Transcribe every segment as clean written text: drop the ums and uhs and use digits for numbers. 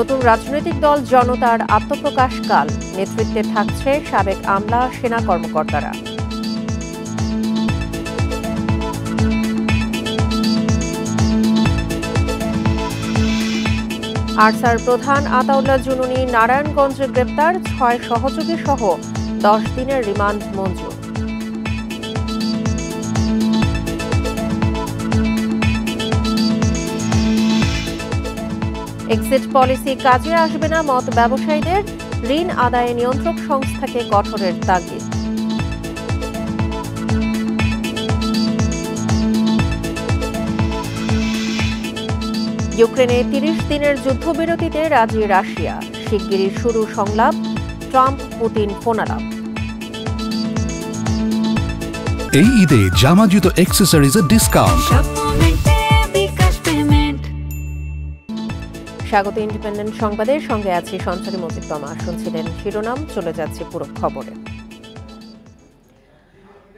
নতুন রাজনৈতিক দল জনতার আত্মপ্রকাশকাল, নেতৃত্বে থাকছে সাবেক আমলা সেনা কর্মকর্তারা। আরসার প্রধান আতাউল্লাহ জুনুনি নারায়ণগঞ্জে গ্রেপ্তার, 6 সহযোগী সহ 10 দিনের রিমান্ড মঞ্জুর। এক্সিট পলিসি কাজে আসবে না মদ ব্যবসায়ীদের, ঋণ আদায়ে নিয়ন্ত্রক সংস্থাকে কঠোরের তাগিদ। ইউক্রেনে 30 দিনের যুদ্ধবিরতিতে রাজি রাশিয়া, শিগগিরই শুরু সংলাপ, ট্রাম্প পুতিন ফোনালাপ। এই ঈদে জামা জুতো অ্যাক্সেসরিজের ডিসকাউন্ট। স্বাগত ইন্ডিপেন্ডেন্ট সংবাদের সঙ্গে আছি সঞ্চারী মজিদ তমা। শুনছিলেন শিরোনাম, চলে যাচ্ছে পুরো খবরে।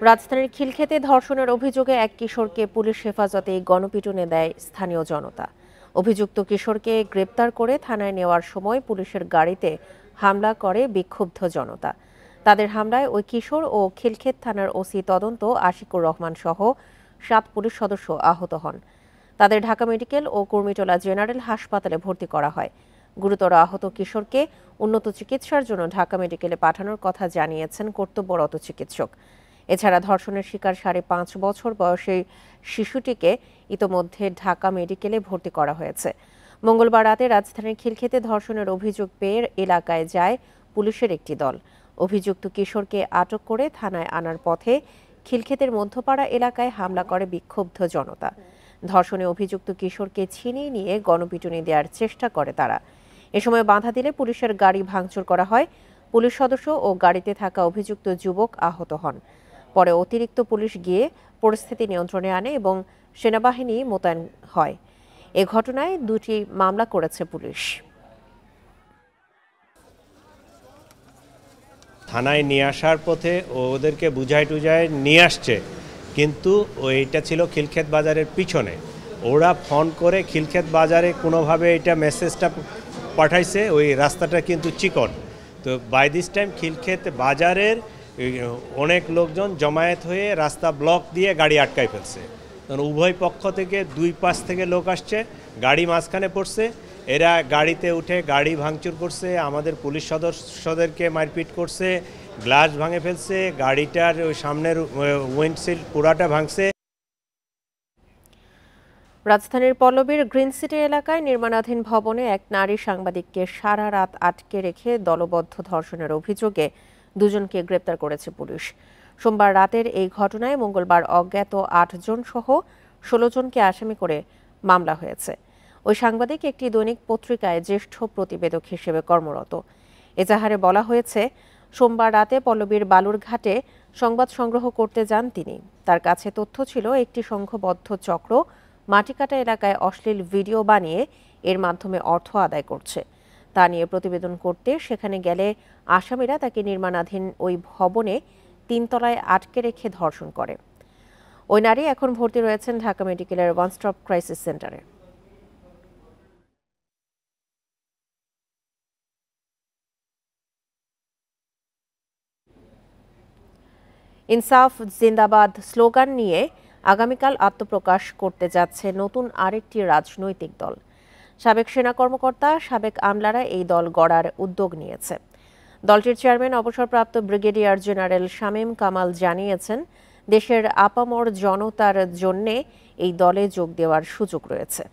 রাজধানীর খিলক্ষেতে ধর্ষণের অভিযোগে এক কিশোরকে পুলিশ হেফাজতে গণপিটুনি দেয় স্থানীয় জনতা। অভিযুক্ত কিশোরকে গ্রেপ্তার করে থানায় নেওয়ার সময় পুলিশের গাড়িতে হামলা করে বিক্ষুব্ধ জনতা। তাদের হামলায় ওই কিশোর ও খিলক্ষেত থানার ওসি তদন্ত আশিকুর রহমান সহ 7 পুলিশ সদস্য আহত হন। তাদের ঢাকা মেডিকেল ও কুর্মিটোলা জেনারেল হাসপাতালে ভর্তি করা হয়। গুরুতর আহত কিশোরকে উন্নত চিকিৎসার জন্য ঢাকা মেডিকেলে পাঠানোর কথা জানিয়েছেন কর্তব্যরত চিকিৎসক। এছাড়া ধর্ষণের শিকার 5.5 বছর বয়সী শিশুটিকে ইতোমধ্যে ঢাকা মেডিকেলে ভর্তি করা হয়েছে। মঙ্গলবার রাতে রাজধানীর খিলক্ষেতে ধর্ষণের অভিযোগ পেয়ে এলাকায় যায় পুলিশের একটি দল। অভিযুক্ত কিশোরকে আটক করে থানায় আনার পথে খিলক্ষেতের মধ্যপাড়া এলাকায় হামলা করে বিক্ষুব্ধ জনতা। ধর্ষণে অভিযুক্ত কিশোরকে ছিনিয়ে নিয়ে গণপিটুনি দেওয়ার চেষ্টা করে তারা। এ সময় বাধা দিলে পুলিশের গাড়ি ভাঙচুর করা হয়। পুলিশ সদস্য ও গাড়িতে থাকা অভিযুক্ত যুবক আহত হন। পরে অতিরিক্ত পুলিশ গিয়ে পরিস্থিতি নিয়ন্ত্রণে আনে এবং সেনাবাহিনী মোতায়েন হয়। এ ঘটনায় 2টি মামলা করেছে পুলিশ। থানায় নিয়ে আসার পথে ওদেরকে বুঝাই টুজায় নিয়ে আসছে, কিন্তু ওইটা ছিল খিলক্ষেত বাজারের পিছনে। ওরা ফোন করে খিলক্ষেত বাজারে কোনোভাবে এটা মেসেজটা পাঠাইছে, ওই রাস্তাটা কিন্তু চিকন। তো বাই দিস টাইম খিলক্ষেত বাজারের অনেক লোকজন জমায়েত হয়ে রাস্তা ব্লক দিয়ে গাড়ি আটকায় ফেলছে। উভয় পক্ষ থেকে 2 পাশ থেকে লোক আসছে, গাড়ি মাঝখানে পড়ছে। এরা গাড়িতে উঠে গাড়ি ভাঙচুর করছে, আমাদের পুলিশ সদস্যদেরকে মারপিট করছে, গ্লাস ভাঙে ফেলছে, গাড়িটার ওই সামনের উইন্ডশিল্ড পুরাটা ভাঙছে। রাজধানীর পল্লবীর গ্রিন সিটি এলাকায় নির্মাণাধীন ভবনে এক নারী সাংবাদিককে সারা রাত আটকে রেখে দলবদ্ধ ধর্ষণের অভিযোগে 2 জনকে গ্রেপ্তার করেছে পুলিশ। সোমবার রাতের এই ঘটনায় মঙ্গলবার অজ্ঞাত 8 জন সহ 16 জনকে আসামি করে মামলা হয়েছে। ওই সাংবাদিক একটি দৈনিক পত্রিকায় জ্যেষ্ঠ প্রতিবেদক হিসেবে কর্মরত। এজাহারে বলা হয়েছে, সোমবার রাতে পল্লবীর বালুরঘাটে সংবাদ সংগ্রহ করতে যান তিনি। তার কাছে তথ্য ছিল একটি সংঘবদ্ধ চক্র মাটিকাটা এলাকায় অশ্লীল ভিডিও বানিয়ে এর মাধ্যমে অর্থ আদায় করছে। তা নিয়ে প্রতিবেদন করতে সেখানে গেলে আসামিরা তাকে নির্মাণাধীন ওই ভবনে 3 তলায় আটকে রেখে ধর্ষণ করে। ওই নারী এখন ভর্তি রয়েছেন ঢাকা মেডিকেলের ওয়ান স্টপ ক্রাইসিস সেন্টারে। ইনসাফ জিন্দাবাদ স্লোগান নিয়ে আগামীকাল আত্মপ্রকাশ করতে যাচ্ছে নতুন আরেকটি রাজনৈতিক দল। সাবেক সেনা কর্মকর্তা, সাবেক আমলারা এই দল গড়ার উদ্যোগ নিয়েছে। দলটির চেয়ারম্যান অবসরপ্রাপ্ত ব্রিগেডিয়ার জেনারেল শামীম কামাল জানিয়েছেন, দেশের আপামর জনতার জন্যে এই দলে যোগ দেওয়ার সুযোগ রয়েছে।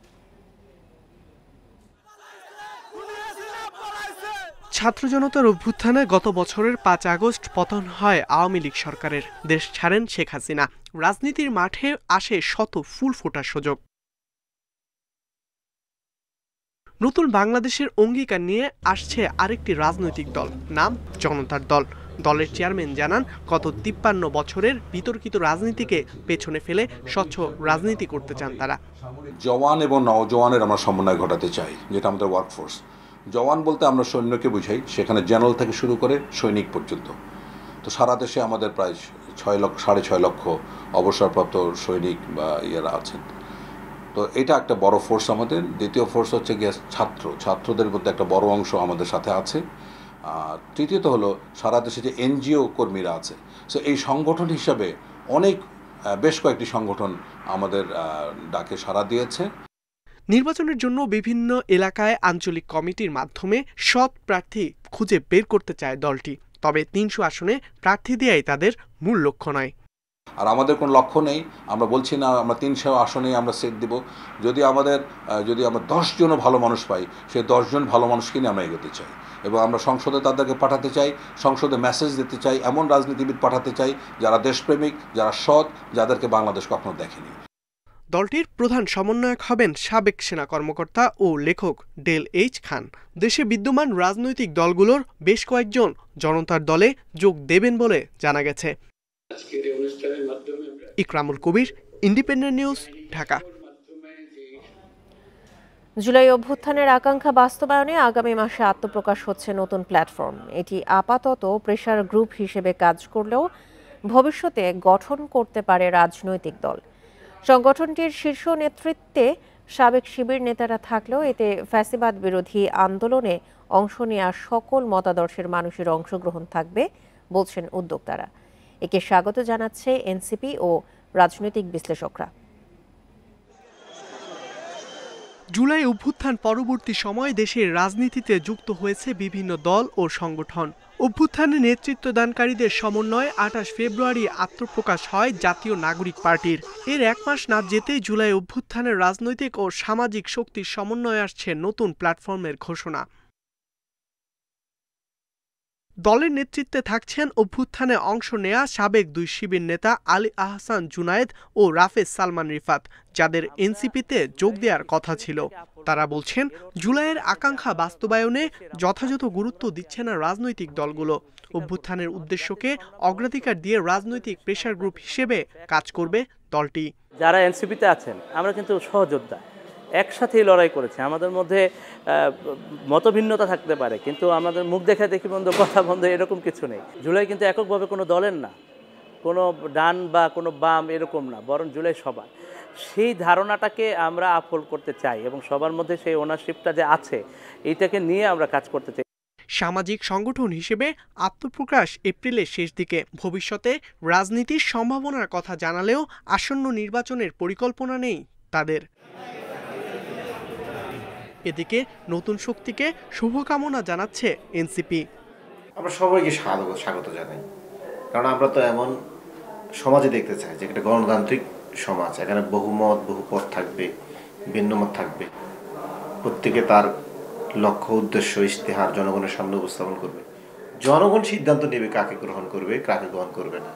ছাত্র জনতার অভ্যুত্থানে গত বছরের 5 আগস্ট পতন হয় আওয়ামী লীগ সরকারের। দেশ ছাড়েন শেখ হাসিনা। রাজনীতির মাঠে আসে শত ফুল ফোটার সুযোগ। নতুন বাংলাদেশের অঙ্গীকার নিয়ে আসছে আরেকটি রাজনৈতিক দল, নাম জনতার দল। দলের চেয়ারম্যান জানান, গত 53 বছরের বিতর্কিত রাজনীতিকে পেছনে ফেলে স্বচ্ছ রাজনীতি করতে চান তারা। জওয়ান এবং নওজওয়ানের আমরা সমন্বয় ঘটাতে চাই, যেটা আমাদের ওয়ার্কফোর্স। জওয়ান বলতে আমরা সৈন্যকে বুঝাই, সেখানে জেনারেল থেকে শুরু করে সৈনিক পর্যন্ত। তো সারা দেশে আমাদের প্রায় 6 লক্ষ 6.5 লক্ষ অবসরপ্রাপ্ত সৈনিক বা ইয়েরা আছেন। তো এটা একটা বড় ফোর্স আমাদের। দ্বিতীয় ফোর্স হচ্ছে গিয়ে ছাত্রদের মধ্যে একটা বড় অংশ আমাদের সাথে আছে। তৃতীয়ত হলো সারা দেশে যে এনজিও কর্মীরা আছে, সো এই সংগঠন হিসাবে বেশ কয়েকটি সংগঠন আমাদের ডাকে সাড়া দিয়েছে। নির্বাচনের জন্য বিভিন্ন এলাকায় আঞ্চলিক কমিটির মাধ্যমে সৎ প্রার্থী খুঁজে বের করতে চায় দলটি। তবে 300 আসনে প্রার্থী দেয়াই তাদের মূল লক্ষ্য নয়। আর আমাদের কোনো লক্ষ্য নেই, আমরা বলছি না আমরা 300 আসনেই আমরা সিট দিব। যদি আমরা 10 জনও ভালো মানুষ পাই, সেই 10 জন ভালো মানুষকে নিয়ে আমরা এগোতে চাই এবং আমরা সংসদে তাদেরকে পাঠাতে চাই, সংসদে মেসেজ দিতে চাই, এমন রাজনীতিবিদ পাঠাতে চাই যারা দেশপ্রেমিক, যারা সৎ, যাদেরকে বাংলাদেশ কখনো দেখেনি। দলটির প্রধান সমন্বয়ক হবেন সাবেক সেনা কর্মকর্তা ও লেখক ডেল এইচ খান। দেশে বিদ্যমান রাজনৈতিক দলগুলোর বেশ কয়েকজন জনতার দলে যোগ দেবেন বলে জানা গেছে। ইকরামুল কবির, ইন্ডিপেন্ডেন্ট নিউজ, ঢাকা। জুলাই অভ্যুত্থানের আকাঙ্ক্ষা বাস্তবায়নে আগামী মাসে আত্মপ্রকাশ হচ্ছে নতুন প্ল্যাটফর্ম। এটি আপাতত প্রেসার গ্রুপ হিসেবে কাজ করলেও ভবিষ্যতে গঠন করতে পারে রাজনৈতিক দল। সংগঠনটির শীর্ষ নেতৃত্বে সাবেক শিবির নেতারা থাকলেও এতে ফ্যাসিবাদ বিরোধী আন্দোলনে অংশ নেওয়া সকল মতাদর্শের মানুষের অংশগ্রহণ থাকবে বলছেন উদ্যোক্তারা। একে স্বাগত জানাচ্ছে এনসিপি ও রাজনৈতিক বিশ্লেষকরা। জুলাই অভ্যুত্থান পরবর্তী সময়ে দেশের রাজনীতিতে যুক্ত হয়েছে বিভিন্ন দল ও সংগঠন। অভ্যুত্থানে নেতৃত্বদানকারীদের সমন্বয়ে 28 ফেব্রুয়ারি আত্মপ্রকাশ হয় জাতীয় নাগরিক পার্টির। এর 1 মাস না যেতেই জুলাই অভ্যুত্থানের রাজনৈতিক ও সামাজিক শক্তির সমন্বয়ে আসছে নতুন প্ল্যাটফর্মের ঘোষণা। দলের নেতৃত্বে থাকছেন অভ্যুত্থানে অংশ নেয়া সাবেক 2 শিবির নেতা আলী আহসান জুনায়েদ ও রাফেজ সালমান রিফাত, যাদের এনসিপিতে যোগ দেওয়ার কথা ছিল। তারা বলছেন, জুলাইয়ের আকাঙ্ক্ষা বাস্তবায়নে যথাযথ গুরুত্ব দিচ্ছে না রাজনৈতিক দলগুলো। অভ্যুত্থানের উদ্দেশ্যকে অগ্রাধিকার দিয়ে রাজনৈতিক প্রেসার গ্রুপ হিসেবে কাজ করবে দলটি। যারা এনসিপিতে আছেন আমরা কিন্তু সহযোদ্ধা, একসাথেই লড়াই করেছে। আমাদের মধ্যে মতভিন্নতা থাকতে পারে, কিন্তু আমাদের মুখ দেখা দেখি বন্ধ, কথা বন্ধ, এরকম কিছু নেই। জুলাই কিন্তু এককভাবে কোনো দলের না, কোনো ডান বা কোনো বাম এরকম না, বরং জুলাই সবার। সেই ধারণাটাকে আমরা আপহোল্ড করতে চাই এবং সবার মধ্যে সেই ওনারশিপটা যে আছে এইটাকে নিয়ে আমরা কাজ করতে চাই। সামাজিক সংগঠন হিসেবে আত্মপ্রকাশ এপ্রিলের শেষ দিকে। ভবিষ্যতে রাজনীতির সম্ভাবনার কথা জানালেও আসন্ন নির্বাচনের পরিকল্পনা নেই তাদের। এদিকে নতুন শক্তিকে শুভকামনা জানাচ্ছে এনসিপি। আমরা সবাইকে স্বাগত জানাই, কারণ আমরা তো এমন সমাজে দেখতে চাই যে একটা গণতান্ত্রিক সমাজ। এখানে বহুমত, বহুপথ থাকবে, ভিন্নমত থাকবে, প্রত্যেকে তার লক্ষ্য, উদ্দেশ্য, ইশতেহার জনগণের সামনে উপস্থাপন করবে। জনগণ সিদ্ধান্ত নেবে কাকে গ্রহণ করবে, কাকে গ্রহণ করবে না।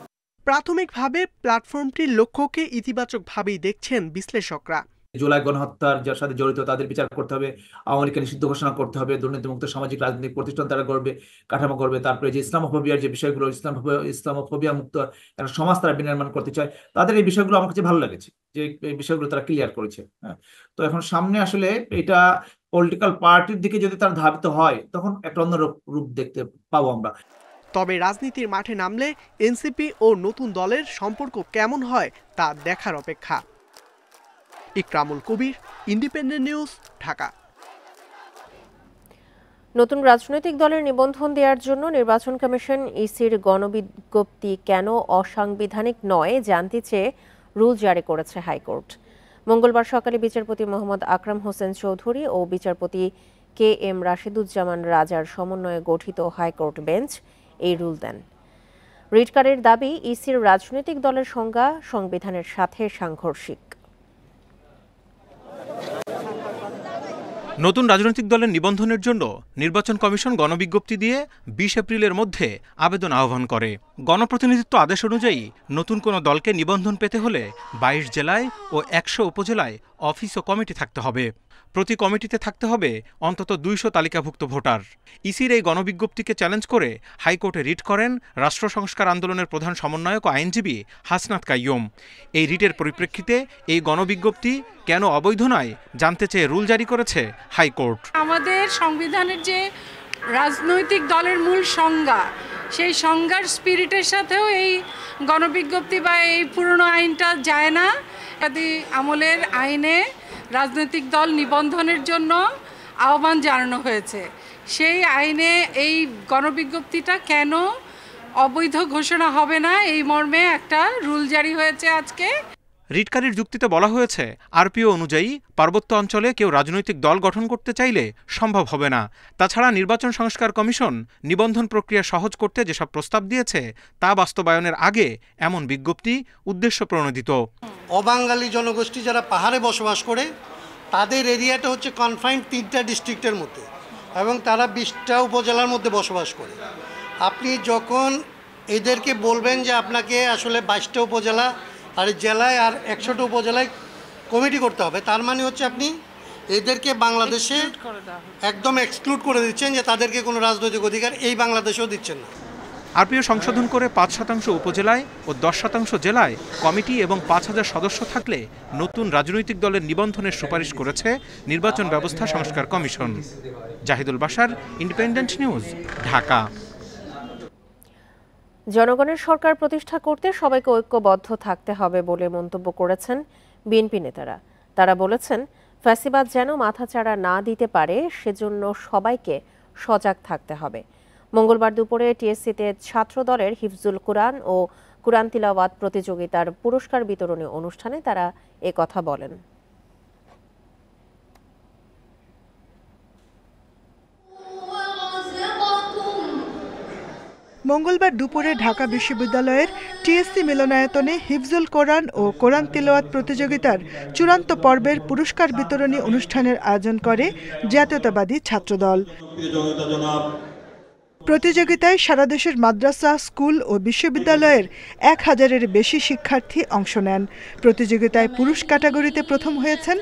প্রাথমিকভাবে প্ল্যাটফর্মটির লক্ষ্যকে ইতিবাচকভাবেই দেখছেন বিশ্লেষকরা। জুলাই গণহত্যার যার সাথে জড়িত তাদের বিচার করতে হবে, আওয়ামী লীগকে নিষিদ্ধ ঘোষণা করতে হবে, দুর্নীতিমুক্ত সামাজিক রাজনৈতিক প্রতিষ্ঠান তারা করবে, কাঠামো করবে। তারপরে যে ইসলামোফোবিয়ার যে বিষয়গুলো, ইসলামোফোবিয়া মুক্ত একটা সমাজ তারা বিনির্মাণ করতে চায়, তাদের এই বিষয়গুলো আমার কাছে ভালো লেগেছে যে এই বিষয়গুলো তারা ক্লিয়ার করেছে। হ্যাঁ, তো এখন সামনে আসলে এটা পলিটিক্যাল পার্টির দিকে যদি তারা ধাবিত হয় তখন একটা অন্য রূপ দেখতে পাবো আমরা। তবে রাজনীতির মাঠে নামলে এনসিপি ও নতুন দলের সম্পর্ক কেমন হয় তা দেখার অপেক্ষা। ইকরামুল কবির, ইন্ডিপেন্ডেন্ট নিউজ, ঢাকা। নতুন রাজনৈতিক দলের নিবন্ধন দেওয়ার জন্য নির্বাচন কমিশন ইসির গণবিজ্ঞপ্তি কেন অসাংবিধানিক নয় জানতে চেয়ে রুল জারি করেছে হাইকোর্ট। মঙ্গলবার সকালে বিচারপতি মোহাম্মদ আকরাম হোসেন চৌধুরী ও বিচারপতি কে এম রাশিদুজ্জামান রাজার সমন্বয়ে গঠিত হাইকোর্ট বেঞ্চ এই রুল দেন। রিটকারের দাবি, ইসির রাজনৈতিক দলের সংজ্ঞা সংবিধানের সাথে সাংঘর্ষিক। নতুন রাজনৈতিক দলের নিবন্ধনের জন্য নির্বাচন কমিশন গণবিজ্ঞপ্তি দিয়ে 20 এপ্রিলের মধ্যে আবেদন আহ্বান করে। গণপ্রতিনিধিত্ব আদেশ অনুযায়ী নতুন কোনো দলকে নিবন্ধন পেতে হলে 22 জেলায় ও 100 উপজেলায় অফিস ও কমিটি থাকতে হবে। প্রতি কমিটিতে থাকতে হবে অন্তত 200 তালিকাভুক্ত ভোটার। ইসির এই গণবিজ্ঞপ্তিকে চ্যালেঞ্জ করে হাইকোর্টে রিট করেন রাষ্ট্র সংস্কার আন্দোলনের প্রধান সমন্বয়ক ও আইনজীবী হাসনাত কাইয়ুম। এই রিটের পরিপ্রেক্ষিতে এই গণবিজ্ঞপ্তি কেন অবৈধ নয় জানতে চেয়ে রুল জারি করেছে হাইকোর্ট। আমাদের সংবিধানের যে রাজনৈতিক দলের মূল সংজ্ঞা, সেই সংজ্ঞার স্পিরিটের সাথেও এই গণবিজ্ঞপ্তি বা এই পুরনো আইনটা যায় না। আমলের আইনে রাজনৈতিক দল নিবন্ধনের জন্য আহ্বান জানানো হয়েছে। সেই আইনে এই গণবিজ্ঞপ্তিটা কেন অবৈধ ঘোষণা হবে না, এই মর্মে একটা রুল জারি হয়েছে আজকে। রিটকারীর যুক্তিতে বলা হয়েছে, আরপিও অনুযায়ী পার্বত্য অঞ্চলে কেউ রাজনৈতিক দল গঠন করতে চাইলে সম্ভব হবে না। তাছাড়া নির্বাচন সংস্কার কমিশন নিবন্ধন প্রক্রিয়া সহজ করতে যেসব প্রস্তাব দিয়েছে তা বাস্তবায়নের আগে এমন বিজ্ঞপ্তি উদ্দেশ্য প্রণোদিত। অবাঙালি জনগোষ্ঠী যারা পাহাড়ে বসবাস করে তাদের এরিয়াটা হচ্ছে কনফাইন্ড 3টা ডিস্ট্রিক্টের মধ্যে এবং তারা 20টা উপজেলার মধ্যে বসবাস করে। আপনি যখন এদেরকে বলবেন যে আপনাকে আসলে 22টা উপজেলা আর জেলায় আর 100টা উপজেলায় কমিটি করতে হবে, তার মানে হচ্ছে আপনি এদেরকে বাংলাদেশে একদম এক্সক্লুড করে দিচ্ছেন, যে তাদেরকে কোনো রাজনৈতিক অধিকার এই বাংলাদেশেও দিচ্ছেন না। আরপিও সংশোধন করে 5% উপজেলায় ও 10% জেলায় কমিটি এবং 5000 সদস্য থাকলে নতুন রাজনৈতিক দলের নিবন্ধনের সুপারিশ করেছে নির্বাচন ব্যবস্থা সংস্কার কমিশন। Zahidul Bashar, independent news, Dhaka. জনগণের সরকার প্রতিষ্ঠা করতে সবাইকে ঐক্যবদ্ধ থাকতে হবে বলে মন্তব্য করেছেন বিএনপি নেতারা। তারা বলেছেন, ফ্যাসিবাদ যেন মাথাচাড়া না দিতে পারে সেজন্য সবাইকে সজাগ থাকতে হবে। মঙ্গলবার দুপুরে টিএসসিতে ছাত্র দলের হিফজুল কুরআন ও কুরআন তিলাওয়াত প্রতিযোগিতার পুরস্কার বিতরণী অনুষ্ঠানে তারা একথা বলেন। মঙ্গলবার দুপুরে ঢাকা বিশ্ববিদ্যালয়ের টিএসসি মিলনায়তনে হিফজুল কোরআন ও কোরআন তিলাওয়াত প্রতিযোগিতার চূড়ান্ত পর্বের পুরস্কার বিতরণী অনুষ্ঠানের আয়োজন করে জাতীয়তাবাদী ছাত্রদল। প্রতিযোগিতায় সারা দেশের মাদ্রাসা, স্কুল ও বিশ্ববিদ্যালয়ের 1000-এর বেশি শিক্ষার্থী অংশ নেন। প্রতিযোগিতায় পুরুষ ক্যাটাগরিতে প্রথম হয়েছেন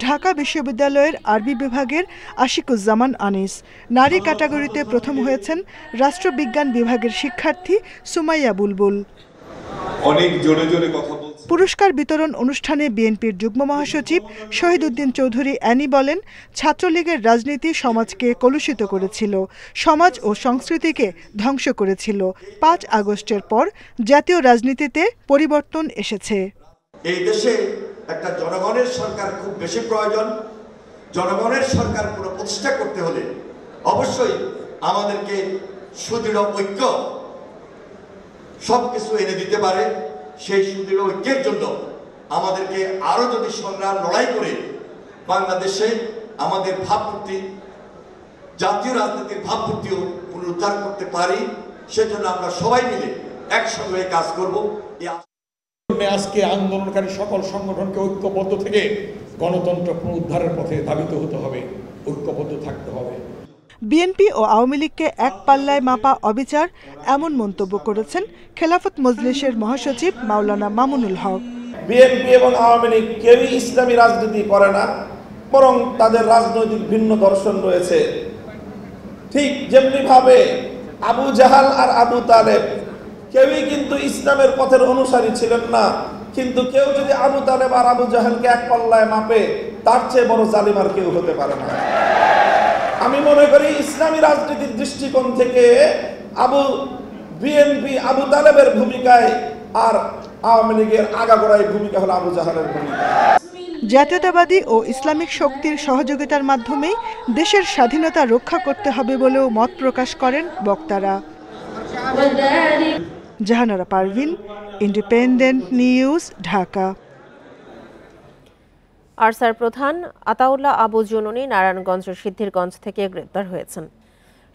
ঢাকা বিশ্ববিদ্যালয়ের আরবি বিভাগের আশিকুজ্জামান আনিস। নারী ক্যাটাগরিতে প্রথম হয়েছেন রাষ্ট্রবিজ্ঞান বিভাগের শিক্ষার্থী সুমাইয়া বুলবুল। অনেক জোরে জোরে কথা বলছে। পুরস্কার বিতরণ অনুষ্ঠানে বিএনপির যুগ্ম মহাসচিব শহীদউদ্দিন চৌধুরী অ্যানি বলেন, ছাত্রলীগের রাজনীতি সমাজকে কলুষিত করেছিল, সমাজ ও সংস্কৃতিকে ধ্বংস করেছিল। 5 আগস্টের পর জাতীয় রাজনীতিতে পরিবর্তন এসেছে। এই দেশে একটা জনগণের সরকার খুব বেশি প্রয়োজন। জনগণের সরকার পুরো প্রতিষ্ঠা করতে হলে অবশ্যই আমাদেরকে সুদৃঢ় ঐক্য সবকিছু এনে দিতে পারে। সেই সুদৃঢ় ঐক্যের জন্য আমাদেরকে আরো যদি সংগ্রাম লড়াই করে বাংলাদেশে আমাদের ভাবমূর্তি, জাতীয় রাজনীতির ভাবমূর্তিও পুনরুদ্ধার করতে পারি, সেজন্য আমরা সবাই মিলে একসঙ্গে কাজ করব। আজকে আন্দোলনকারী সকল সংগঠনকে ঐক্যবদ্ধ থেকে গণতন্ত্র পুনরুদ্ধারের পথে ধাবিত হতে হবে, ঐক্যবদ্ধ থাকতে হবে। বিএনপি ও আওয়ামী লীগকে এক পাল্লায় মাপা অবিচার, এমন মন্তব্য করেছেন খেলাফত মজলিসের মহাসচিব মাওলানা মামুনুল হক। বিএনপি এবং আওয়ামী লীগ কেউই ইসলামী রাজনীতি করে না, বরং তাদের রাজনৈতিক ভিন্ন দর্শন রয়েছে। ঠিক যেমনি ভাবে আবু জাহাল আর আবু তালেব কেউই কিন্তু ইসলামের পথের অনুসারী ছিলেন না, কিন্তু কেউ যদি আবু তালেব আর আবু জাহালকে এক পাল্লায় মাপে, তার চেয়ে বড় জালিম আর কেউ হতে পারে না। আমি মনে করি ইসলামী রাজনীতির দৃষ্টিকোণ থেকে বিএনপি আবু তালেবের ভূমিকায় আর আওয়ামী লীগের আগাগোড়ায় ভূমিকা হলো আবু জাহালের ভূমিকা। জাতীয়তাবাদী ও ইসলামিক শক্তির সহযোগিতার মাধ্যমেই দেশের স্বাধীনতা রক্ষা করতে হবে বলেও মত প্রকাশ করেন বক্তারা। Jahanara Parvin, independent news, Dhaka. আরসার প্রধান আতাউল্লাহ আবু জুনুনি নারায়ণগঞ্জের সিদ্ধিরগঞ্জ থেকে গ্রেপ্তার হয়েছেন।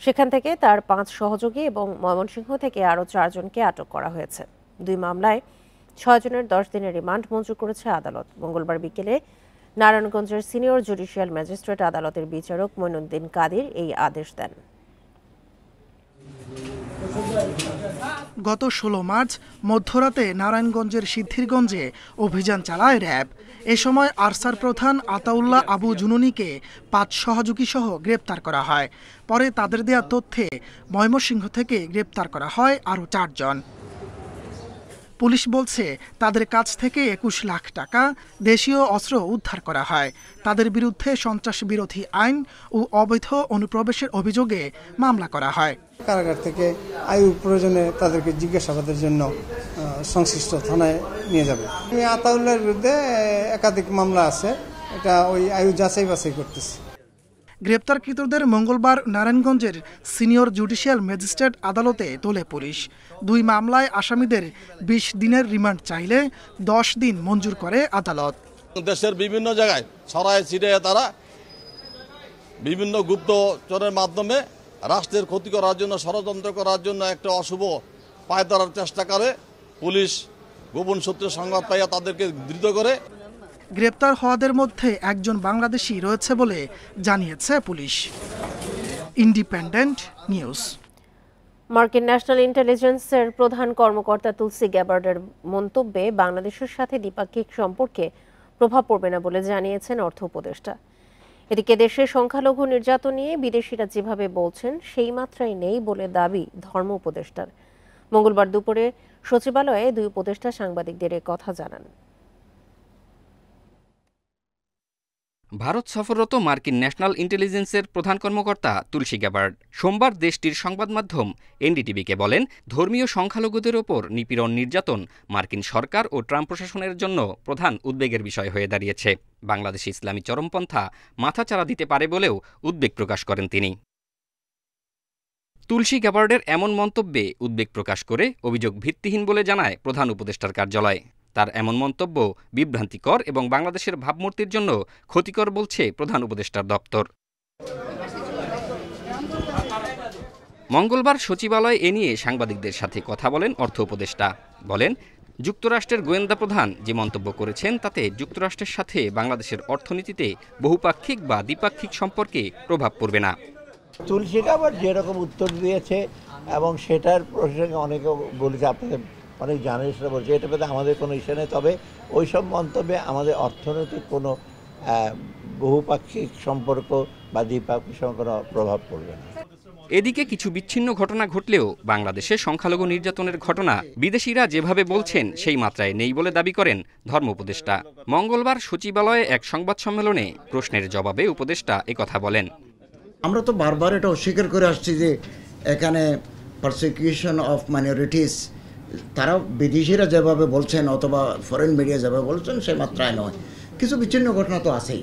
সেখান থেকে তার 5 সহযোগী এবং ময়মনসিংহ থেকে আরও 4 জনকে আটক করা হয়েছে। 2 মামলায় 6 জনের 10 দিনের রিমান্ড মঞ্জুর করেছে আদালত। মঙ্গলবার বিকেলে নারায়ণগঞ্জের সিনিয়র জুডিশিয়াল ম্যাজিস্ট্রেট আদালতের বিচারক মঈনুদ্দিন কাদির এই আদেশ দেন। গত 16 মার্চ মধ্যরাতে নারায়ণগঞ্জের সিদ্ধিরগঞ্জে অভিযান চালায় র্যাব। এ সময় আরসার প্রধান আতাউল্লাহ আবু জুনুনিকে 5 সহযোগী সহ গ্রেপ্তার করা হয়। পরে তাদের দেয়া তথ্যে ময়মনসিংহ থেকে গ্রেপ্তার করা হয় আরও 4 জন। পুলিশ বলছে তাদের কাছ থেকে 21 লাখ টাকা, দেশীয় অস্ত্র উদ্ধার করা হয়। তাদের বিরুদ্ধে সন্ত্রাস বিরোধী আইন ও অবৈধ অনুপ্রবেশের অভিযোগে মামলা করা হয়। কারাগার থেকে আইন প্রয়োজনে তাদেরকে জিজ্ঞাসাবাদের জন্য সংশ্লিষ্ট থানায় নিয়ে যাবে। আতাউল্লাহর বিরুদ্ধে একাধিক মামলা আছে, এটা ওই আয়ু যাচাই বাছাই করতেছে। গ্রেপ্তারকৃতদের মঙ্গলবার নারায়ণগঞ্জের সিনিয়র জুডিশিয়াল ম্যাজিস্ট্রেট আদালতে তোলে পুলিশ। 2 মামলায় আসামিদের 20 দিনের রিমান্ড চাইলে 10 দিন মঞ্জুর করে আদালত। দেশের বিভিন্ন জায়গায় ছড়ায় ছিটিয়ে তারা বিভিন্ন গুপ্তচরের মাধ্যমে রাষ্ট্রের ক্ষতি করার জন্য, ষড়যন্ত্র করার জন্য একটা অশুভ পায়তারার চেষ্টা করে। পুলিশ গোপন সূত্রে সংবাদ পাইয়া তাদেরকে ধৃত করে। গ্রেপ্তার হওয়াদের মধ্যে একজন বাংলাদেশি রয়েছে বলে জানিয়েছে পুলিশ। Independent news. মার্কিন ন্যাশনাল ইন্টেলিজেন্সের প্রধান কর্মকর্তা তুলসি গ্যাবার্ডের মন্তব্যে বাংলাদেশের সাথে দ্বিপাক্ষিক সম্পর্কে প্রভাব পড়বে না বলে জানিয়েছেন অর্থ উপদেষ্টা। এদিকে দেশের সংখ্যালঘু নির্যাতন নিয়ে বিদেশিরা যেভাবে বলছেন সেই মাত্রায় নেই বলে দাবি ধর্ম উপদেষ্টার। মঙ্গলবার দুপুরে সচিবালয়ে 2 উপদেষ্টা সাংবাদিকদের কথা জানান। ভারত সফররত মার্কিন ন্যাশনাল ইন্টেলিজেন্সের প্রধান কর্মকর্তা তুলসি গ্যাবার্ড সোমবার দেশটির সংবাদ মাধ্যম এনডিটিভিকে বলেন, ধর্মীয় সংখ্যালঘুদের ওপর নিপীড়ন নির্যাতন মার্কিন সরকার ও ট্রাম্প প্রশাসনের জন্য প্রধান উদ্বেগের বিষয় হয়ে দাঁড়িয়েছে। বাংলাদেশি ইসলামী চরমপন্থা মাথাচাড়া দিতে পারে বলেও উদ্বেগ প্রকাশ করেন তিনি। তুলসি গ্যাবার্ডের এমন মন্তব্যে উদ্বেগ প্রকাশ করে অভিযোগ ভিত্তিহীন বলে জানায় প্রধান উপদেষ্টার কার্যালয়। তার এমন মন্তব্য বিভ্রান্তিকর এবং বাংলাদেশের ভাবমূর্তির জন্য ক্ষতিকর বলছে প্রধান উপদেষ্টার দপ্তর। মঙ্গলবার সচিবালয়ে এ নিয়ে সাংবাদিকদের সাথে কথা বলেন অর্থ উপদেষ্টা। বলেন, যুক্তরাষ্ট্রের গোয়েন্দা প্রধান যে মন্তব্য করেছেন তাতে যুক্তরাষ্ট্রের সাথে বাংলাদেশের অর্থনীতিতে বহুপাক্ষিক বা দ্বিপাক্ষিক সম্পর্কে প্রভাব পড়বে না। তুলসী গ্যাবার্ড যেরকম উত্তর দিয়েছে এবং সেটার প্রসঙ্গে অনেকে বলেছে, আপনাদের অনেক জার্নালিস্টরা বলছে এটা পেতে আমাদের কোনো ইস্যু নেই, তবে ওই সব মন্তব্যে আমাদের অর্থনৈতিক কোনো বহুপাক্ষিক সম্পর্ক বা দ্বিপাক্ষিক সম্পর্ক প্রভাব পড়বে না। এদিকে কিছু বিচ্ছিন্ন ঘটনা ঘটলেও বাংলাদেশে সংখ্যালঘু নির্যাতনের ঘটনা বিদেশিরা যেভাবে বলছেন সেই মাত্রায় নেই বলে দাবি করেন ধর্ম উপদেষ্টা। মঙ্গলবার সচিবালয়ে এক সংবাদ সম্মেলনে প্রশ্নের জবাবে উপদেষ্টা একথা বলেন। আমরা তো বারবার এটা অস্বীকার করে আসছি যে এখানে পারসিকিউশন অফ মাইনরিটিস তারা বিদেশিরা যেভাবে বলছেন অথবা ফরেন মিডিয়া যেভাবে বলছেন সে মাত্রায় নয়, কিছু বিচ্ছিন্ন ঘটনা তো আছেই।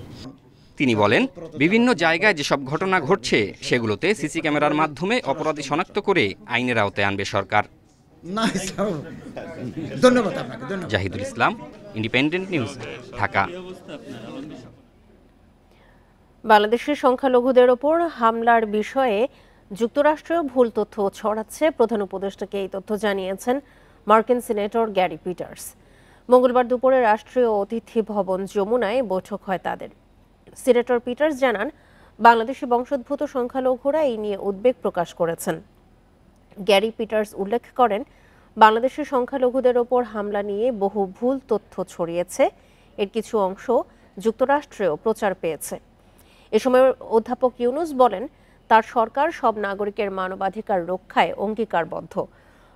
তিনি বলেন, বিভিন্ন জায়গায় যেসব ঘটনা ঘটছে সেগুলোতে সিসি ক্যামেরার মাধ্যমে অপরাধী শনাক্ত করে আইনের আওতায় আনবে সরকার। ধন্যবাদ আপনাকে। জাহিদুল ইসলাম, ইন্ডিপেন্ডেন্ট নিউজ, ঢাকা। বাংলাদেশের সংখ্যালঘুদের ওপর হামলার বিষয়ে যুক্তরাষ্ট্র ভুল তথ্য ছড়াচ্ছে, প্রধান উপদেষ্টাকে এই তথ্য জানিয়েছেন মার্কিন সিনেটর গ্যারি পিটার্স। মঙ্গলবার দুপুরে রাষ্ট্রীয় অতিথি ভবন যমুনায় বৈঠক হয় তাদের। সিনেটর পিটার্স জানান, বাংলাদেশি বংশোদ্ভূত সংখ্যালঘুরা এই নিয়ে উদ্বেগ প্রকাশ করেছেন। গ্যারি পিটার্স উল্লেখ করেন, বাংলাদেশের সংখ্যালঘুদের ওপর হামলা নিয়ে বহু ভুল তথ্য ছড়িয়েছে, এর কিছু অংশ যুক্তরাষ্ট্রেও প্রচার পেয়েছে। এ সময় অধ্যাপক ইউনুস বলেন, তার সরকার সব নাগরিকের মানবাধিকার রক্ষায় অঙ্গীকারবদ্ধ।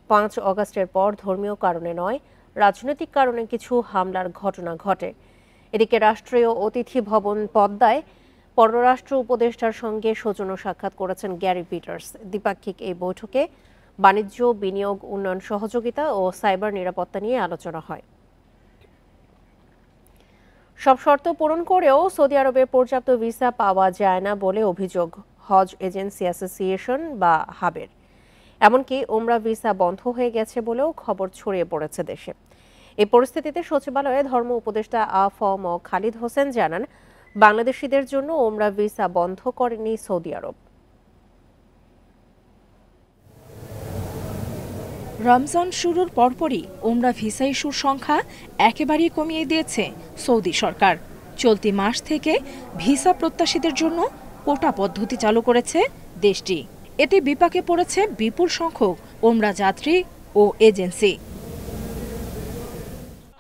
5 অগাস্টের পর ধর্মীয় কারণে নয়, রাজনৈতিক কারণে কিছু হামলার ঘটনা ঘটে। এদিকে রাষ্ট্রীয় অতিথি ভবন পদ্মায় পররাষ্ট্র উপদেষ্টার সঙ্গে সৌজন্য সাক্ষাৎ করেছেন গ্যারি পিটার্স। দ্বিপাক্ষিক এই বৈঠকে বাণিজ্য, বিনিয়োগ, উন্নয়ন সহযোগিতা ও সাইবার নিরাপত্তা নিয়ে আলোচনা হয়। সব শর্ত পূরণ করেও সৌদি আরবে পর্যাপ্ত ভিসা পাওয়া যায় না বলে অভিযোগ হজ এজেন্সি অ্যাসোসিয়েশন বা হাবের। এমনকি ওমরা ভিসা বন্ধ হয়ে গেছে বলেও খবর ছড়িয়ে পড়েছে দেশে। এই পরিস্থিতিতে সচিবালয়ে ধর্ম উপদেষ্টা আ.ফ.ম. খালিদ হোসেন জানান, বাংলাদেশিদের জন্য ওমরা ভিসা বন্ধ করেনি সৌদি আরব। রমজান শুরুর পরপরই ওমরা ভিসা ইস্যুর সংখ্যা একেবারেই কমিয়ে দিয়েছে সৌদি সরকার। চলতি মাস থেকে ভিসা প্রত্যাশীদের জন্য কোটা পদ্ধতি চালু করেছে দেশটি। এতে বিপাকে পড়েছে বিপুল সংখ্যক ওমরা যাত্রী ও এজেন্সি।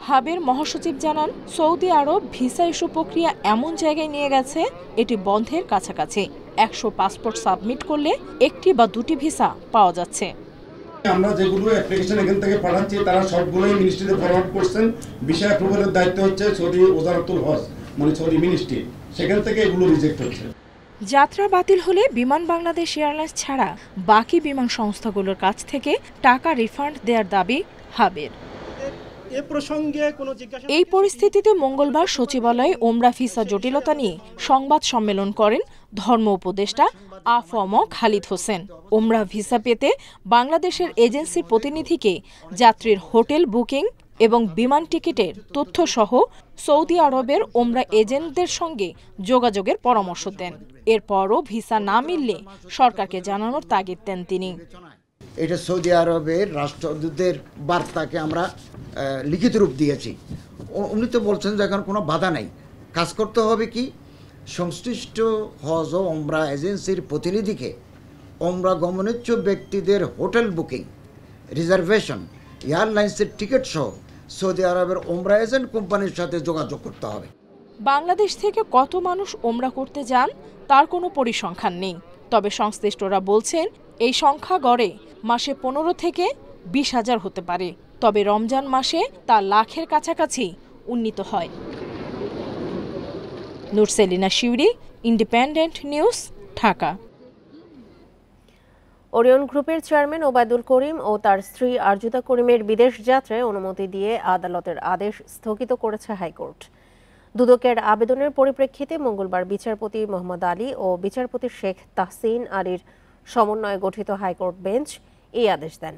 হাবের মহাসচিব জানান, সৌদি আরব ভিসা ইস্যু প্রক্রিয়া এমন জায়গায় নিয়ে গেছে এটি বন্ধের কাছাকাছি। 100 পাসপোর্ট সাবমিট করলে 1টি বা 2টি ভিসা পাওয়া যাচ্ছে। আমরা যেগুলো অ্যাপ্লিকেশন এখান থেকে পাঠাচ্ছি তারা সবগুলোই মিনিস্ট্রিতে ফরওয়ার্ড করছেন। ভিসা অ্যাপ্রুভালের দায়িত্ব হচ্ছে সৌদি ওজারাতুল হজ, মানে সৌদি মিনিস্ট্রি, সেখান থেকে এগুলো রিজেক্ট হচ্ছে। যাত্রা বাতিল হলে বিমান বাংলাদেশ এয়ারলাইন্স ছাড়া বাকি বিমান সংস্থাগুলোর কাছ থেকে টাকা রিফান্ড দেওয়ার দাবি হাবের। এ প্রসঙ্গে কোনো জিজ্ঞাসা এই পরিস্থিতিতে মঙ্গলবার সচিবালয়ে ওমরা ভিসা জটিলতা নিয়ে সংবাদ সম্মেলন করেন ধর্ম উপদেষ্টা আ.ফ.ম. খালিদ হোসেন। ওমরা ভিসা পেতে বাংলাদেশের এজেন্সির প্রতিনিধিকে যাত্রীর হোটেল বুকিং এবং বিমান টিকিটের তথ্য সহ সৌদি আরবের ওমরা এজেন্টদের সঙ্গে যোগাযোগের পরামর্শ দেন। এরপরও ভিসা না মিললে সরকারকে জানানোর তাগিদ দেন তিনি। এটা সৌদি আরবের রাষ্ট্রদূতের বার্তাকে আমরা লিখিত রূপ দিয়েছি। উনি তো বলছেন যে এখন কোনো বাধা নেই, কাজ করতে হবে কি সংশ্লিষ্ট হজ ও ওমরা এজেন্সির প্রতিনিধিকে ওমরা গমনেচ্ছুক ব্যক্তিদের হোটেল বুকিং, রিজার্ভেশন, এয়ারলাইন্সের টিকিট সহ সৌদি আরবের ওমরা এজেন্ট কোম্পানির সাথে যোগাযোগ করতে হবে। বাংলাদেশ থেকে কত মানুষ ওমরা করতে যান তার কোনো পরিসংখ্যান নেই, তবে সংশ্লিষ্টরা বলছেন এই সংখ্যা গড়ে মাসে 15 থেকে 20,000 হতে পারে, তবে রমজান মাসে তা লাখের কাছাকাছি উন্নীত হয়। নুরসেলিনা শিউরি, ইন্ডিপেন্ডেন্ট নিউজ, ঢাকা। ওরিয়ন গ্রুপের চেয়ারম্যান ওবায়দুল করিম ও তার স্ত্রী আরজুদা করিমের বিদেশ যাত্রায় অনুমতি দিয়ে আদালতের আদেশ স্থগিত করেছে হাইকোর্ট। দুদকের আবেদনের পরিপ্রেক্ষিতে মঙ্গলবার বিচারপতি মোহাম্মদ আলী ও বিচারপতি শেখ তাহসিন আলীর সমন্বয়ে গঠিত হাইকোর্ট বেঞ্চ এই আদেশ দেন।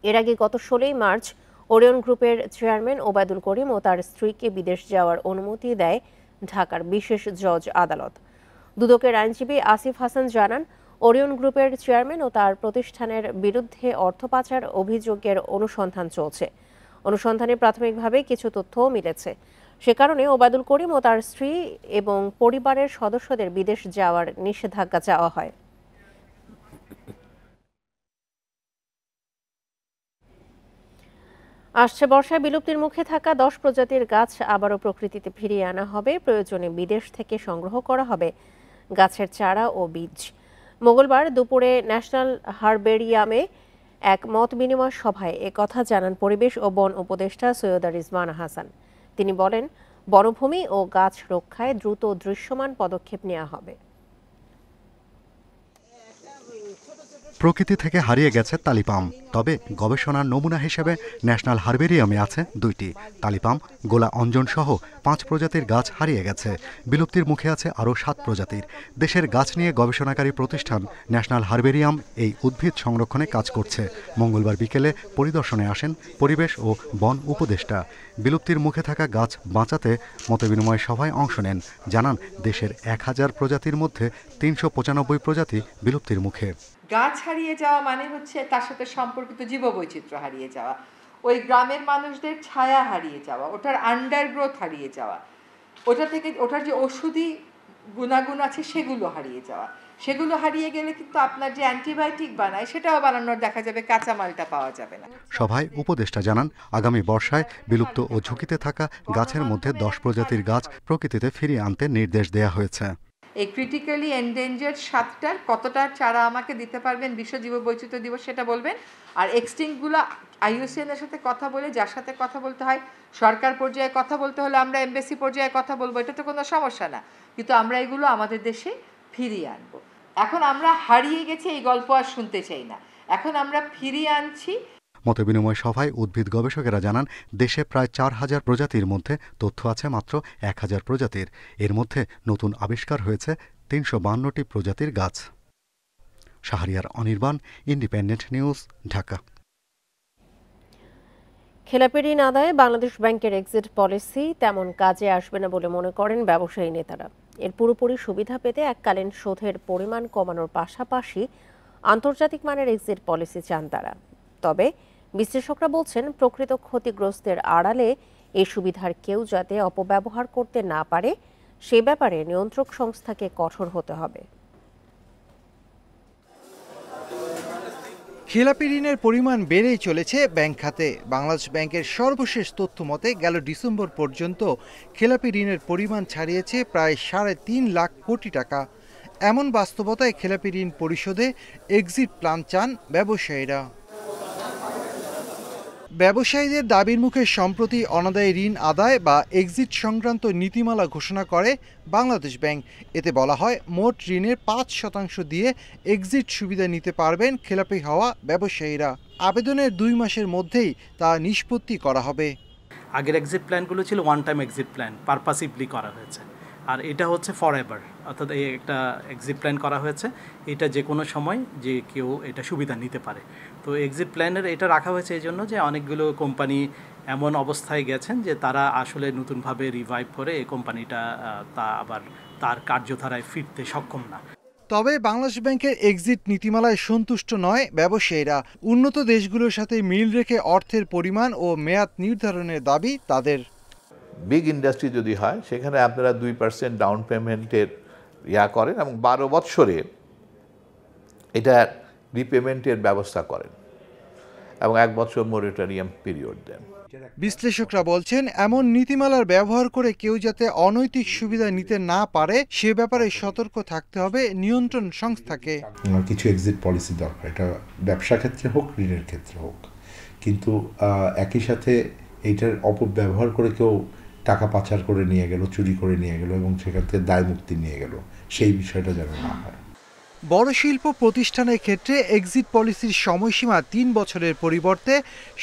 এর আগে গত 16 মার্চ ওরিয়ন গ্রুপের চেয়ারম্যান ওবায়দুল করিম ও তার স্ত্রীকে বিদেশ যাওয়ার অনুমতি দেয় ঢাকার বিশেষ জজ আদালত। দুদকের আইনজীবী আসিফ হাসান জানান, ওরিয়ন গ্রুপের চেয়ারম্যান ও তার প্রতিষ্ঠানের বিরুদ্ধে অর্থ পাচার অভিযোগের অনুসন্ধান চলছে। অনুসন্ধানে প্রাথমিকভাবে কিছু তথ্যও মিলেছে। সে কারণে ওবায়দুল করিম ও তার স্ত্রী এবং পরিবারের সদস্যদের বিদেশ যাওয়ার নিষেধাজ্ঞা চাওয়া হয়। আসছে বর্ষায় বিলুপ্তির মুখে থাকা 10 প্রজাতির গাছ আবারও প্রকৃতিতে ফিরিয়ে আনা হবে। প্রয়োজনে বিদেশ থেকে সংগ্রহ করা হবে গাছের চারা ও বীজ। মঙ্গলবার দুপুরে ন্যাশনাল হারবেরিয়ামে এক মত বিনিময় সভায় একথা জানান পরিবেশ ও বন উপদেষ্টা সৈয়দা রিজওয়ানা হাসান। তিনি বলেন, বনভূমি ও গাছ রক্ষায় দ্রুত দৃশ্যমান পদক্ষেপ নেওয়া হবে। প্রকৃতি থেকে হারিয়ে গেছে তালিপাম, তবে গবেষণার নমুনা হিসেবে ন্যাশনাল হারবেরিয়ামে আছে 2টি। তালিপাম, গোলা অঞ্জন সহ 5 প্রজাতির গাছ হারিয়ে গেছে। বিলুপ্তির মুখে আছে আরও 7 প্রজাতির। দেশের গাছ নিয়ে গবেষণাকারী প্রতিষ্ঠান ন্যাশনাল হারবেরিয়াম এই উদ্ভিদ সংরক্ষণে কাজ করছে। মঙ্গলবার বিকেলে পরিদর্শনে আসেন পরিবেশ ও বন উপদেষ্টা। বিলুপ্তির মুখে থাকা গাছ বাঁচাতে মতবিনিময় সভায় অংশ নেন। জানান, দেশের 1000 প্রজাতির মধ্যে 395 প্রজাতি বিলুপ্তির মুখে। গাছ হারিয়ে যাওয়া মানে হচ্ছে তার সাথে সম্পর্কিত জীববৈচিত্র্য হারিয়ে যাওয়া, ওই গ্রামের মানুষদের ছায়া হারিয়ে যাওয়া, ওটার আন্ডারগ্রোথ হারিয়ে যাওয়া, ওটা থেকে ওটার যে ওষুধি গুণাগুণ আছে সেগুলো হারিয়ে যাওয়া। সেগুলো হারিয়ে গেলে কিন্তু আপনার যে অ্যান্টিবায়োটিক বানায় সেটাও বানানোর দেখা যাবে কাঁচামালটা পাওয়া যাবে না। সভায় উপদেষ্টা জানান, আগামী বর্ষায় বিলুপ্ত ও ঝুঁকিতে থাকা গাছের মধ্যে 10 প্রজাতির গাছ প্রকৃতিতে ফিরিয়ে আনতে নির্দেশ দেয়া হয়েছে। এই ক্রিটিক্যালি এন্ডেঞ্জার্ড 7টার কতটা চারা আমাকে দিতে পারবেন বিশ্ব জীববৈচিত্র্য দিবস সেটা বলবেন, আর এক্সটিংক্টগুলো IUCN এর সাথে কথা বলে, যার সাথে কথা বলতে হয় সরকার পর্যায়ে কথা বলতে হলে আমরা এমবেসি পর্যায়ে কথা বলবো, এটা তো কোনো সমস্যা না, কিন্তু আমরা এগুলো আমাদের দেশে ফিরিয়ে আনবো। এখন আমরা হারিয়ে গেছি এই গল্প আর শুনতে চাই না, এখন আমরা ফিরিয়ে আনছি। মতবিনিময় সভায় উদ্ভিদ গবেষকেরা জানান, দেশে প্রায় 4000 প্রজাতির মধ্যে তথ্য আছে মাত্র 1000 প্রজাতির। এর মধ্যে নতুন আবিষ্কার হয়েছে 352টি প্রজাতির গাছ। Shahriar Anirban, independent news, Dhaka. খেলাপি ঋণ আদায়ে বাংলাদেশ ব্যাংকের এক্সিট পলিসি তেমন কাজে আসবে না বলে মনে করেন ব্যবসায়ী নেতারা। এর পুরোপুরি সুবিধা পেতে এককালীন শোধের পরিমাণ কমানোর পাশাপাশি আন্তর্জাতিক মানের এক্সিট পলিসি চান তারা। তবে বিশ্লেষকরা বলছেন, প্রকৃত ক্ষতিগ্রস্তের আড়ালে এই সুবিধার কেউ যাতে অপব্যবহার করতে না পারে সে ব্যাপারে নিয়ন্ত্রক সংস্থাকে কঠোর হতে হবে। খেলাপি ঋণের পরিমাণ বেড়েই চলেছে ব্যাংক খাতে। বাংলাদেশ ব্যাংকের সর্বশেষ তথ্য মতে গেল ডিসেম্বর পর্যন্ত খেলাপি ঋণের পরিমাণ ছাড়িয়েছে প্রায় 3.5 লাখ কোটি টাকা। এমন বাস্তবতায় খেলাপি ঋণ পরিশোধে এক্সিট প্ল্যান চান ব্যবসায়ীরা। ব্যবসায়ীদের দাবির মুখে সম্প্রতি অনাদায়ী ঋণ আদায় বা এক্সিট সংক্রান্ত নীতিমালা ঘোষণা করে বাংলাদেশ ব্যাংক। এতে বলা হয় মোট ঋণের ৫% দিয়ে এক্সিট সুবিধা নিতে পারবেন খেলাপি হওয়া ব্যবসায়ীরা। আবেদনের 2 মাসের মধ্যেই তা নিষ্পত্তি করা হবে। আগের এক্সিট প্ল্যানগুলো ছিল ওয়ান টাইম এক্সিট প্ল্যান, পারপাসিভলি করা হয়েছে, আর এটা হচ্ছে ফর এভার, অর্থাৎ এই একটা এক্সিট প্ল্যান করা হয়েছে, এটা যে কোনো সময় যে কেউ এটা সুবিধা নিতে পারে। তো এক্সিট প্ল্যানের এটা রাখা হয়েছে এই জন্য যে অনেকগুলো কোম্পানি এমন অবস্থায় গেছেন যে তারা আসলে নতুনভাবে রিভাইভ করে এই কোম্পানিটা তা আবার তার কার্যধারায় ফিরতে সক্ষম না। তবে বাংলাদেশ ব্যাংকের এক্সিট নীতিমালায় সন্তুষ্ট নয় ব্যবসায়ীরা। উন্নত দেশগুলোর সাথে মিল রেখে অর্থের পরিমাণ ও মেয়াদ নির্ধারণের দাবি তাদের। বিগ ইন্ডাস্ট্রি যদি হয় সেখানে আপনারা 2% ডাউন পেমেন্টের করেন এবং 12 বৎসরে এটা রিপেমেন্টের ব্যবস্থা করেন এবং 1 বছর মোরাটোরিয়াম পিরিয়ড দেন। বিশ্লেষকরা বলছেন এমন নীতিমালার ব্যবহার করে কেউ যাতে অনৈতিক সুবিধা নিতে না পারে সে ব্যাপারে সতর্ক থাকতে হবে নিয়ন্ত্রণ সংস্থাকে। কিছু এক্সিট পলিসি দরকার, এটা ব্যবসা ক্ষেত্রে হোক ঋণের ক্ষেত্রে হোক, কিন্তু একই সাথে এইটার অপব্যবহার করে কেউ টাকা পাচার করে নিয়ে গেল, চুরি করে নিয়ে গেল এবং সেখান থেকে দায় মুক্তি নিয়ে গেল, সেই বিষয়টা যেন না হয়। বড় শিল্প প্রতিষ্ঠানের ক্ষেত্রে এক্সিট পলিসির সময়সীমা 3 বছরের পরিবর্তে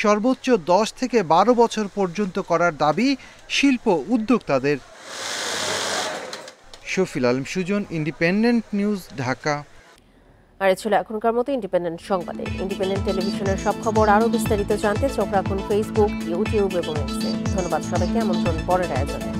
সর্বোচ্চ 10 থেকে 12 বছর পর্যন্ত করার দাবি শিল্প উদ্যোক্তাদের। Shafil Alam Sujan, Independent news, Dhaka. আর ছিল এখনকার মতো ইন্ডিপেন্ডেন্ট সংবাদে। ইন্ডিপেন্ডেন্ট টেলিভিশনের সব খবর আরও বিস্তারিত জানতে চোখ রাখুন ফেসবুক, ইউটিউব এবং এক্সে। ধন্যবাদ সবাইকে, আমন্ত্রণ পরের আয়োজনে।